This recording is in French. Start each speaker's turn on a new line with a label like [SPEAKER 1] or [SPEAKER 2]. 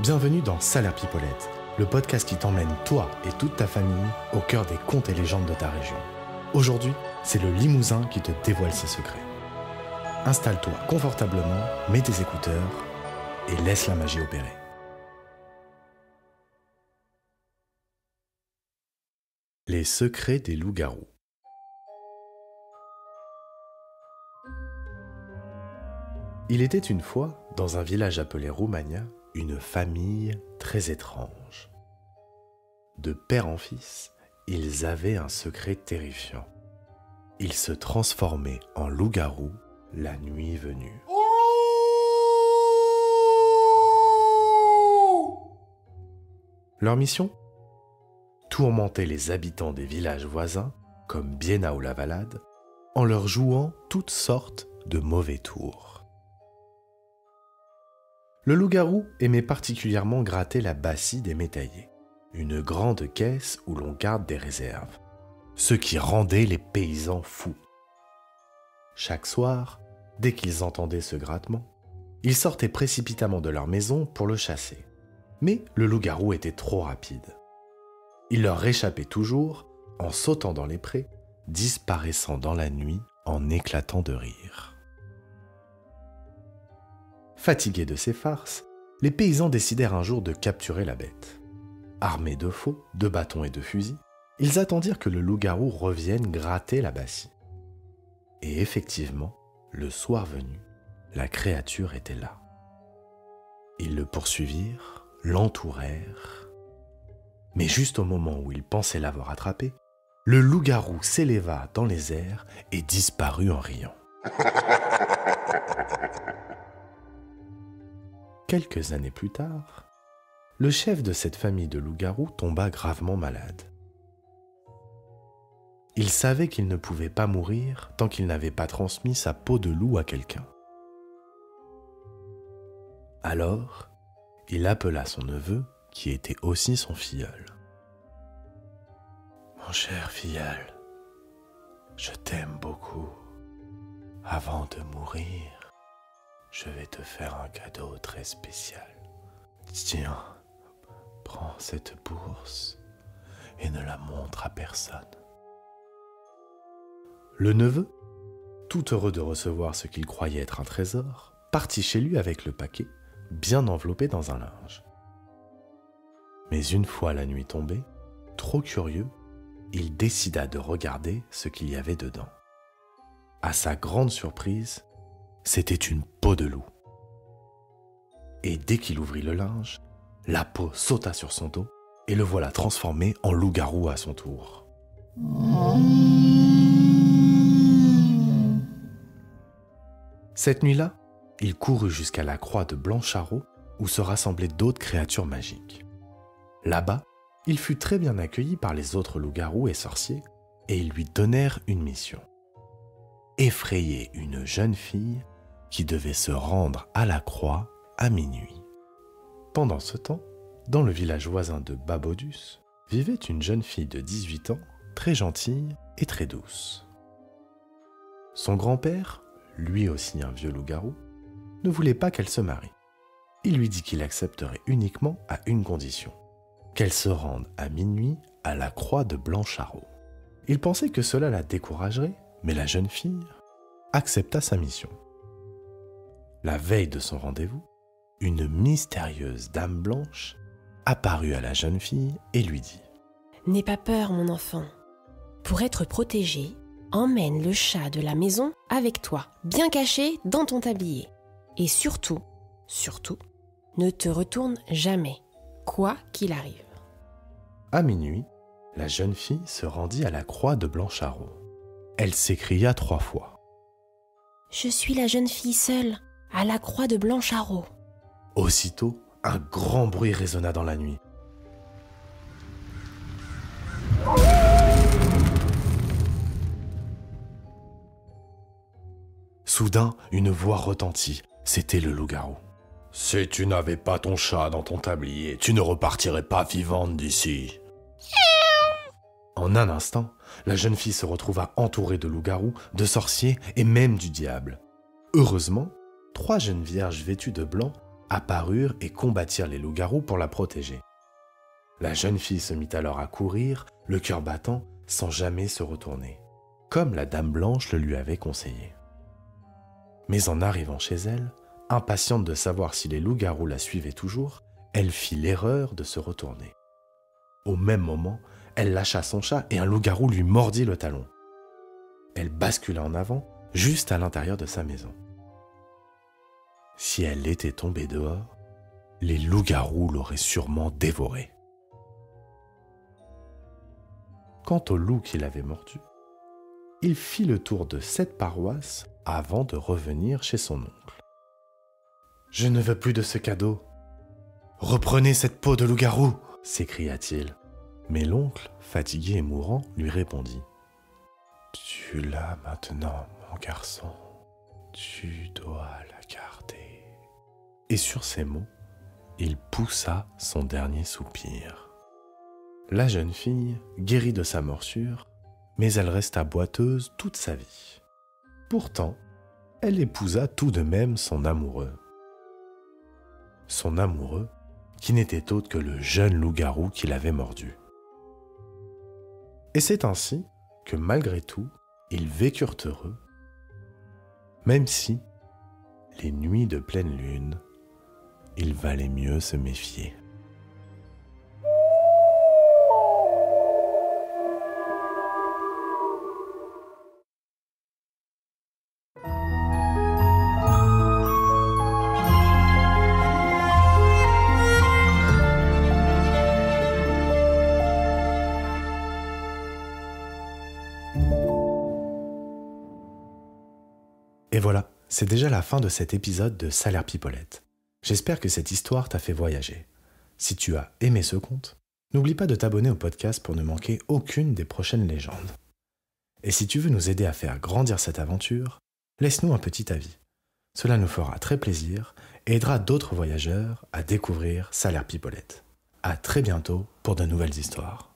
[SPEAKER 1] Bienvenue dans Salaire Pipolette, le podcast qui t'emmène, toi et toute ta famille, au cœur des contes et légendes de ta région. Aujourd'hui, c'est le Limousin qui te dévoile ses secrets. Installe-toi confortablement, mets tes écouteurs et laisse la magie opérer. Les secrets des loups-garous. Il était une fois, dans un village appelé Roumania, une famille très étrange. De père en fils, ils avaient un secret terrifiant. Ils se transformaient en loups-garous la nuit venue. Leur mission ? Tourmenter les habitants des villages voisins, comme Biena ou La Valade, en leur jouant toutes sortes de mauvais tours. Le loup-garou aimait particulièrement gratter la bassie des métayers, une grande caisse où l'on garde des réserves, ce qui rendait les paysans fous. Chaque soir, dès qu'ils entendaient ce grattement, ils sortaient précipitamment de leur maison pour le chasser. Mais le loup-garou était trop rapide. Il leur réchappait toujours en sautant dans les prés, disparaissant dans la nuit en éclatant de rire. Fatigués de ces farces, les paysans décidèrent un jour de capturer la bête. Armés de faux, de bâtons et de fusils, ils attendirent que le loup-garou revienne gratter la bassie. Et effectivement, le soir venu, la créature était là. Ils le poursuivirent, l'entourèrent. Mais juste au moment où ils pensaient l'avoir attrapé, le loup-garou s'éleva dans les airs et disparut en riant. Quelques années plus tard, le chef de cette famille de loups-garous tomba gravement malade. Il savait qu'il ne pouvait pas mourir tant qu'il n'avait pas transmis sa peau de loup à quelqu'un. Alors, il appela son neveu, qui était aussi son filleul. « Mon cher filleul, je t'aime beaucoup. Avant de mourir, je vais te faire un cadeau très spécial. Tiens, prends cette bourse et ne la montre à personne. » Le neveu, tout heureux de recevoir ce qu'il croyait être un trésor, partit chez lui avec le paquet, bien enveloppé dans un linge. Mais une fois la nuit tombée, trop curieux, il décida de regarder ce qu'il y avait dedans. À sa grande surprise, c'était une peau de loup. Et dès qu'il ouvrit le linge, la peau sauta sur son dos et le voilà transformé en loup-garou à son tour. Cette nuit-là, il courut jusqu'à la croix de Blancharo où se rassemblaient d'autres créatures magiques. Là-bas, il fut très bien accueilli par les autres loups-garous et sorciers et ils lui donnèrent une mission. Effrayer une jeune fille qui devait se rendre à la croix à minuit. Pendant ce temps, dans le village voisin de Babodus, vivait une jeune fille de 18 ans, très gentille et très douce. Son grand-père, lui aussi un vieux loup-garou, ne voulait pas qu'elle se marie. Il lui dit qu'il accepterait uniquement à une condition, qu'elle se rende à minuit à la croix de Blancharo. Il pensait que cela la découragerait, mais la jeune fille accepta sa mission. La veille de son rendez-vous, une mystérieuse dame blanche apparut à la jeune fille et lui dit «
[SPEAKER 2] N'aie pas peur, mon enfant. Pour être protégé, emmène le chat de la maison avec toi, bien caché dans ton tablier. Et surtout, ne te retourne jamais, quoi qu'il arrive. »
[SPEAKER 1] À minuit, la jeune fille se rendit à la croix de Blancharo. Elle s'écria 3 fois.
[SPEAKER 2] « Je suis la jeune fille seule, à la croix de Blancharo. »
[SPEAKER 1] Aussitôt, un grand bruit résonna dans la nuit. Soudain, une voix retentit. C'était le loup-garou. « Si tu n'avais pas ton chat dans ton tablier, tu ne repartirais pas vivante d'ici. » En un instant, la jeune fille se retrouva entourée de loups-garous, de sorciers et même du diable. Heureusement, 3 jeunes vierges vêtues de blanc apparurent et combattirent les loups-garous pour la protéger. La jeune fille se mit alors à courir, le cœur battant, sans jamais se retourner, comme la Dame Blanche le lui avait conseillé. Mais en arrivant chez elle, impatiente de savoir si les loups-garous la suivaient toujours, elle fit l'erreur de se retourner. Au même moment, elle lâcha son chat et un loup-garou lui mordit le talon. Elle bascula en avant, juste à l'intérieur de sa maison. Si elle était tombée dehors, les loups-garous l'auraient sûrement dévorée. Quant au loup qui l'avait mordu, il fit le tour de 7 paroisses avant de revenir chez son oncle. « Je ne veux plus de ce cadeau. Reprenez cette peau de loup-garou !» s'écria-t-il. Mais l'oncle, fatigué et mourant, lui répondit « Tu l'as maintenant, mon garçon. Tu dois la garder. » Et sur ces mots, il poussa son dernier soupir. La jeune fille guérit de sa morsure, mais elle resta boiteuse toute sa vie. Pourtant, elle épousa tout de même son amoureux. Son amoureux, qui n'était autre que le jeune loup-garou qui l'avait mordu. Et c'est ainsi que malgré tout, ils vécurent heureux, même si, les nuits de pleine lune, il valait mieux se méfier. Et voilà, c'est déjà la fin de cet épisode de Salaire Pipolette. J'espère que cette histoire t'a fait voyager. Si tu as aimé ce conte, n'oublie pas de t'abonner au podcast pour ne manquer aucune des prochaines légendes. Et si tu veux nous aider à faire grandir cette aventure, laisse-nous un petit avis. Cela nous fera très plaisir et aidera d'autres voyageurs à découvrir Salaire Pipolette. À très bientôt pour de nouvelles histoires.